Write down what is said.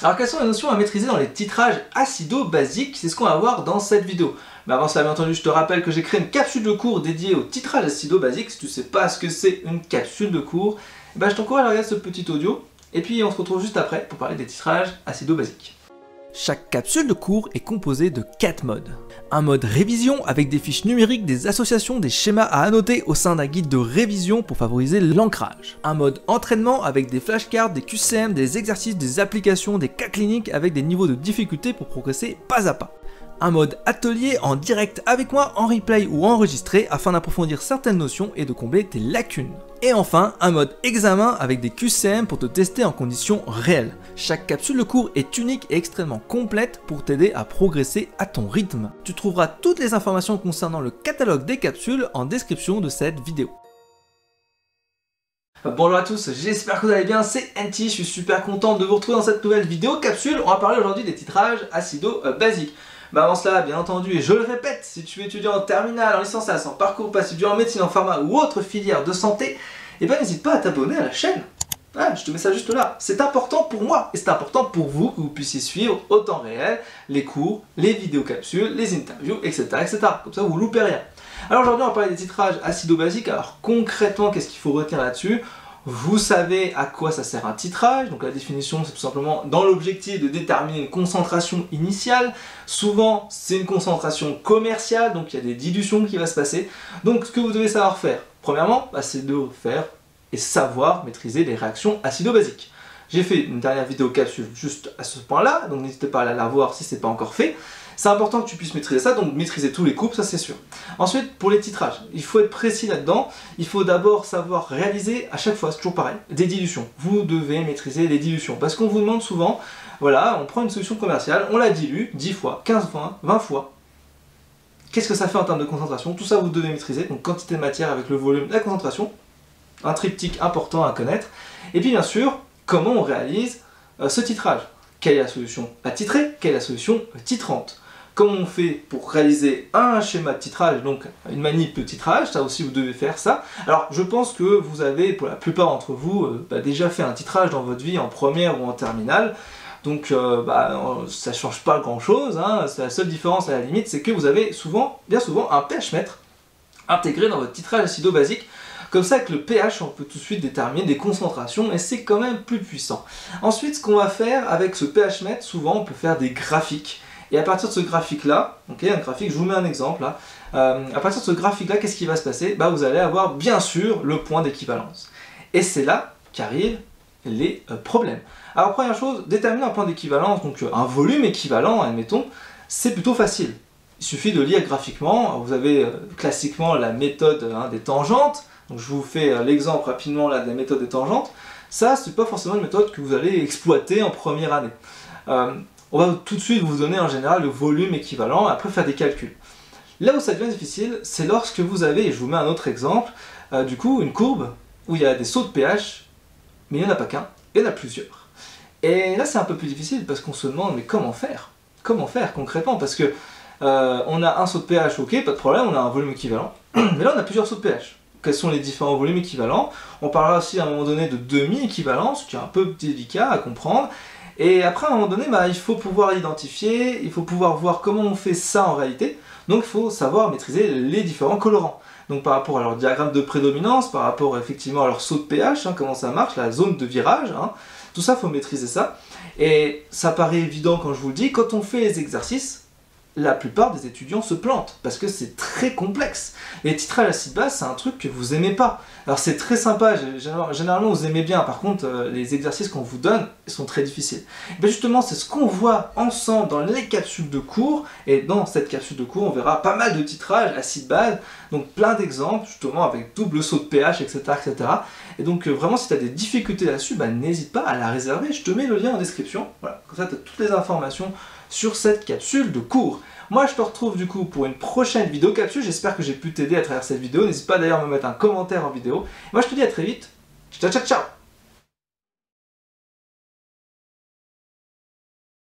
Alors quelles sont les notions à maîtriser dans les titrages acido-basiques? C'est ce qu'on va voir dans cette vidéo. Mais avant cela, bien entendu, je te rappelle que j'ai créé une capsule de cours dédiée au titrage acido-basique. Si tu ne sais pas ce que c'est une capsule de cours, je t'encourage à regarder ce petit audio. Et puis on se retrouve juste après pour parler des titrages acido-basiques. Chaque capsule de cours est composée de 4 modes. Un mode révision avec des fiches numériques, des associations, des schémas à annoter au sein d'un guide de révision pour favoriser l'ancrage. Un mode entraînement avec des flashcards, des QCM, des exercices, des applications, des cas cliniques avec des niveaux de difficulté pour progresser pas à pas. Un mode atelier en direct avec moi, en replay ou enregistré afin d'approfondir certaines notions et de combler tes lacunes. Et enfin, un mode examen avec des QCM pour te tester en conditions réelles. Chaque capsule de cours est unique et extrêmement complète pour t'aider à progresser à ton rythme. Tu trouveras toutes les informations concernant le catalogue des capsules en description de cette vidéo. Bonjour à tous, j'espère que vous allez bien, c'est NT, je suis super content de vous retrouver dans cette nouvelle vidéo capsule. On va parler aujourd'hui des titrages acido-basiques. Avant cela, bien entendu, et je le répète, si tu es étudiant en terminale, en licence S, en parcours pass, étudiant en médecine, en pharma ou autre filière de santé, n'hésite pas à t'abonner à la chaîne. Je te mets ça juste là. C'est important pour moi et c'est important pour vous que vous puissiez suivre au temps réel les cours, les vidéos capsules, les interviews, etc. Comme ça, vous ne loupez rien. Alors aujourd'hui, on va parler des titrages acido-basiques. Alors concrètement, qu'est-ce qu'il faut retenir là-dessus? Vous savez à quoi ça sert un titrage, donc la définition c'est tout simplement dans l'objectif de déterminer une concentration initiale. Souvent c'est une concentration commerciale, donc il y a des dilutions qui vont se passer. Donc ce que vous devez savoir faire, premièrement, c'est de faire et savoir maîtriser les réactions acido-basiques. J'ai fait une dernière vidéo capsule juste à ce point-là, donc n'hésitez pas à la voir si ce n'est pas encore fait. C'est important que tu puisses maîtriser ça, donc maîtriser tous les coupes, ça c'est sûr. Ensuite, pour les titrages, il faut être précis là-dedans. Il faut d'abord savoir réaliser, à chaque fois, c'est toujours pareil, des dilutions. Vous devez maîtriser les dilutions, parce qu'on vous demande souvent, voilà, on prend une solution commerciale, on la dilue 10 fois, 15 fois, 20 fois. Qu'est-ce que ça fait en termes de concentration? Tout ça, vous devez maîtriser, donc quantité de matière avec le volume, la concentration. Un triptyque important à connaître. Et puis bien sûr, comment on réalise ce titrage? Quelle est la solution à titrer? Quelle est la solution titrante? Comment on fait pour réaliser un schéma de titrage, donc une manip de titrage? Ça aussi vous devez faire ça. Alors je pense que vous avez, pour la plupart d'entre vous, déjà fait un titrage dans votre vie en première ou en terminale. Donc ça ne change pas grand chose, hein. La seule différence à la limite, c'est que vous avez bien souvent un pH-mètre intégré dans votre titrage acido-basique. Comme ça, avec le pH, on peut tout de suite déterminer des concentrations et c'est quand même plus puissant. Ensuite, ce qu'on va faire avec ce pH mètre, souvent on peut faire des graphiques. Et à partir de ce graphique-là, un graphique, je vous mets un exemple là, à partir de ce graphique-là, qu'est-ce qui va se passer? Vous allez avoir bien sûr le point d'équivalence. Et c'est là qu'arrivent les problèmes. Alors première chose, déterminer un point d'équivalence, donc un volume équivalent, admettons, c'est plutôt facile. Il suffit de lire graphiquement. Vous avez classiquement la méthode des tangentes. Donc je vous fais l'exemple rapidement là, de la méthode des tangentes. Ça, c'est pas forcément une méthode que vous allez exploiter en première année. On va tout de suite vous donner en général le volume équivalent, et après faire des calculs. Là où ça devient difficile, c'est lorsque vous avez, et je vous mets un autre exemple, du coup une courbe où il y a des sauts de pH, mais il n'y en a pas qu'un, il y en a plusieurs. Et là c'est un peu plus difficile parce qu'on se demande mais comment faire? Comment faire concrètement? Parce que on a un saut de pH, ok, pas de problème, on a un volume équivalent, mais là on a plusieurs sauts de pH. Quels sont les différents volumes équivalents? On parlera aussi à un moment donné de demi-équivalence, qui est un peu délicat à comprendre. Et après, à un moment donné, il faut pouvoir identifier, il faut pouvoir voir comment on fait ça en réalité. Donc il faut savoir maîtriser les différents colorants. Donc par rapport à leur diagramme de prédominance, par rapport effectivement à leur saut de pH, comment ça marche, la zone de virage, tout ça, il faut maîtriser ça. Et ça paraît évident quand je vous le dis, quand on fait les exercices, la plupart des étudiants se plantent, parce que c'est très complexe. Les titrages acide-base, c'est un truc que vous aimez pas. Alors c'est très sympa, généralement vous aimez bien, par contre les exercices qu'on vous donne sont très difficiles. Et justement, c'est ce qu'on voit ensemble dans les capsules de cours, et dans cette capsule de cours, on verra pas mal de titrages acide-base, donc plein d'exemples, justement avec double saut de pH, etc. etc. Et donc vraiment, si tu as des difficultés là-dessus, n'hésite pas à la réserver, je te mets le lien en description, voilà, comme ça tu as toutes les informations sur cette capsule de cours. Moi je te retrouve du coup pour une prochaine vidéo capsule, j'espère que j'ai pu t'aider à travers cette vidéo, n'hésite pas d'ailleurs à me mettre un commentaire en vidéo. Moi je te dis à très vite, ciao ciao ciao.